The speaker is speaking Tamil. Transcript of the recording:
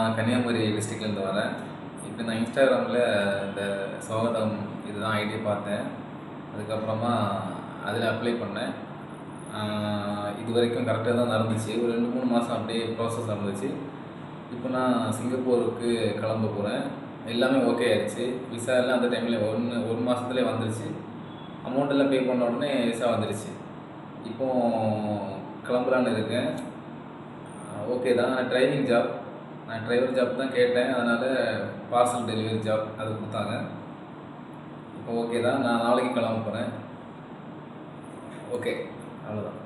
நான் கன்னியாகுமரி டிஸ்ட்ரிக்ட்லேருந்து வரேன். இப்போ நான் இன்ஸ்டாகிராமில் இந்த சோகதம் இதுதான் ஐடி பார்த்தேன். அதுக்கப்புறமா அதில் அப்ளை பண்ணேன். இது வரைக்கும் கரெக்டாக தான் நடந்துச்சு. ஒரு 2-3 மாதம் அப்படியே ப்ராசஸ் நடந்துச்சு. இப்போ நான் சிங்கப்பூருக்கு கிளம்ப போகிறேன். எல்லாமே ஓகே ஆயிடுச்சு. விசா எல்லாம் அந்த டைமில் ஒரு மாதத்துலேயே வந்துருச்சு. அமௌண்ட் எல்லாம் பே பண்ண உடனே விசா வந்துருச்சு. இப்போது கிளம்புறான்னு இருக்கேன். ஓகே தான். ட்ரைவிங் ஜாப், நான் டிரைவர் ஜாப் தான் கேட்டேன். அதனால் பார்சல் டெலிவரி ஜாப் அது கொடுத்தாங்க. இப்போ ஓகே தான். நான் நாளைக்கு கிளம்ப போகிறேன். ஓகே, அவ்வளோதான்.